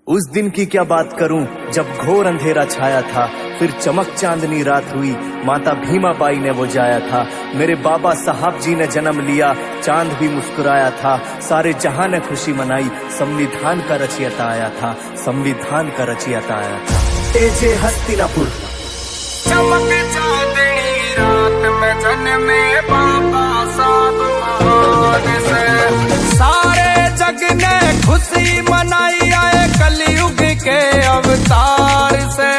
उस दिन की क्या बात करूं जब घोर अंधेरा छाया था, फिर चमक चांदनी रात हुई, माता भीमा बाई ने वो जाया था। मेरे बाबा साहब जी ने जन्म लिया, चांद भी मुस्कुराया था। सारे जहां ने खुशी मनाई, संविधान का रचयिता आया था, संविधान का रचयिता आया था। एजे हस्तिनापुर। चमक चांदनी रात में जन्मे बाबा साहब महान से, सारे जग ने खुशी मनाई आए कलयुग के अवतार से।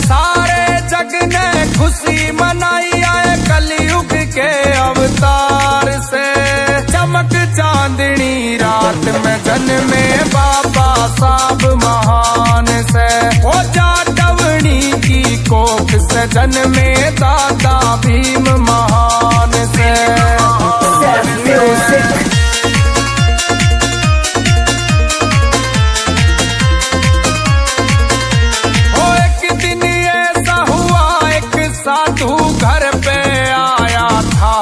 सारे जग ने खुशी मनाई आए कलयुग के अवतार से। चमक चांदनी रात में जन्मे बाबा साहब महान से, हो जाटवनी की कोख से जन्मे दादा भीम महान से। साधु घर पे आया था,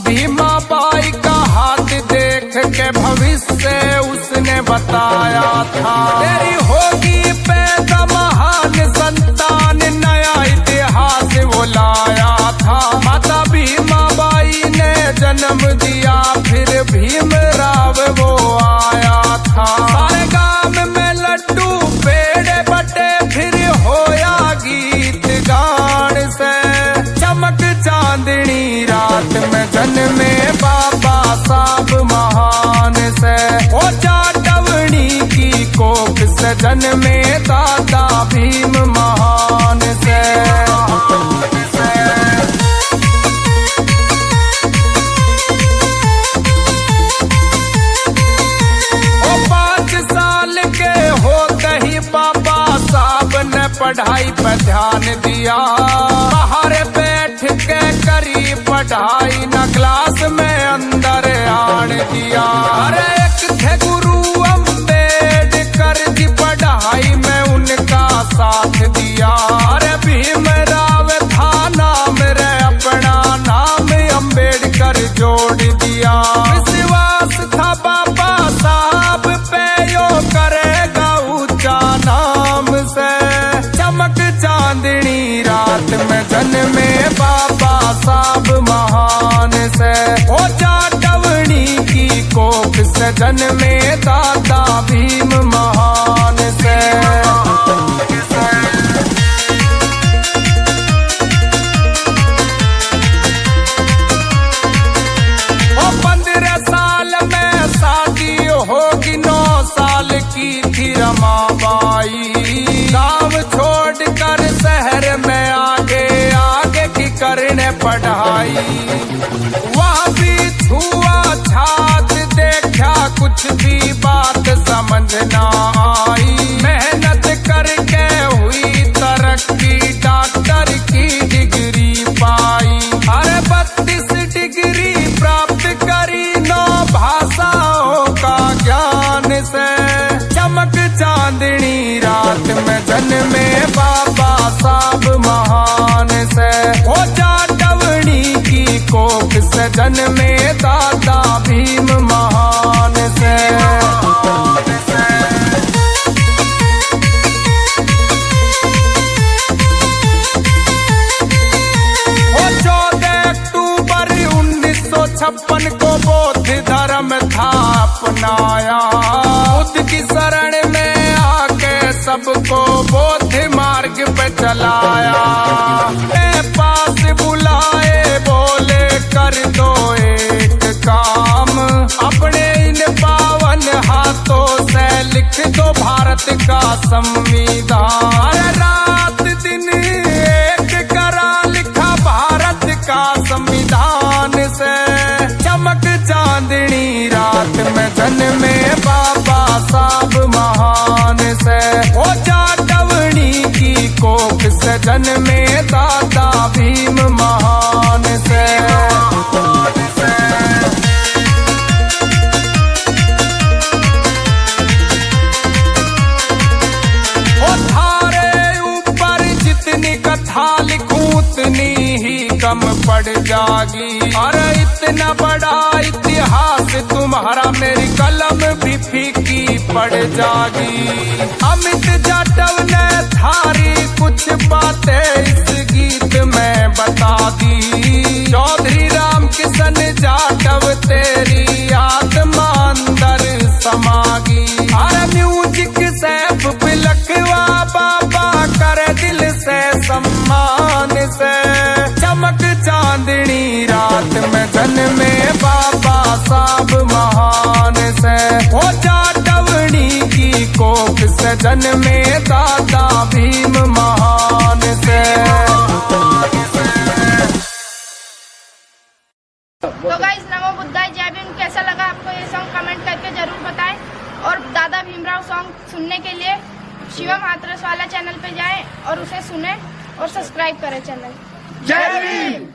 भीमा बाई का हाथ देख के भविष्य उसने बताया था। तेरी होगी पैदा महान संतान, नया इतिहास वो लाया था। माता भीमा बाई ने जन्म दिया, फिर भीमराव वो आया था। सारे गांव में लड्डू पेड़े बटे, फिर होया गीत गान से। चमक चांदनी रात में जन्मे बाबा साहब महान से, ओ जाटवनी की कोख से जन्मे दादा भीम महान से। ओ 5 साल के होते ही बाबा साहब ने पढ़ाई पे ध्यान दिया। बाहर बैठ के करी पढ़ाई, न क्लास में अंदर आन दिया। अरे एक थे गुरु अम्बेडकर जी, पढ़ाई में उनका साथ दिया। अरे भीमराव था नाम रे, अपना नाम अम्बेडकर जोड़ दिया। विश्वास था बाबा साहब पे, यो करेगा ऊंचा नाम से। चमक चांदनी रात में जन्मे बाबा साहब महान से, ओ जाटवनी की कोख से जन्मे दादा भीम महान से। ओ 15 साल में शादी होगी, 9 साल की थी रमाबाई। गाँव छोड़कर शहर में आगे की करने पढ़ाई। वहाँ भी छुआ छात देखा, कुछ भी बात समझ ना आई। मेहनत करके हुई तरक्की, डॉक्टर की डिग्री पाई। अरे 32 डिग्री प्राप्त करी, 9 भाषाओं का ज्ञान से। चमक चांदनी रात में जन्मे बाबा साहब महान से, हो जाटवनी की कोख से जन्मे दादा भीम महान से। ओ 14 अक्टूबर 1956 को बौद्ध धर्म था अपनाया। बुद्ध की शरण में आके सबको बौद्ध मार्ग पे चलाया। पास बुलाए बोले कर दो एक काम, अपने इन पावन हाथों से लिख दो भारत का संविधान। रात दिन एक करा लिखा भारत का संविधान से। चमक चांदनी रात में जन्मे बाबा साहब महान से, ओ जाटवनी की कोख से जन्मे दादा भीम महान से। ओ थारे ऊपर जितनी कथा लिखूं उतनी ही कम पड़ जागी। अरे इतना बड़ा इतिहास तुम्हारा, मेरी कलम भी फीकी पड़ जागी। अमित जाटव ने थारी कुछ बातें इस गीत में बता दी। चौधरी राम किशन जाटव तेरी आत्मा अंदर समागी। अरे म्यूजिक सैफ बिलखवा बाबा कर दिल से सम्मान से। चमक चांदनी रात में जन्मे बाबा साहब महान से। हो जाटवनी की कोख से जन्मे दादा भीम महान से। तो गाइस नमो बुद्धाय जय भीम। कैसा लगा आपको ये सॉन्ग कमेंट करके जरूर बताएं। और दादा भीमराव सॉन्ग सुनने के लिए शिवम हाथरस वाला चैनल पे जाएं और उसे सुने और सब्सक्राइब करें चैनल। जय भीम।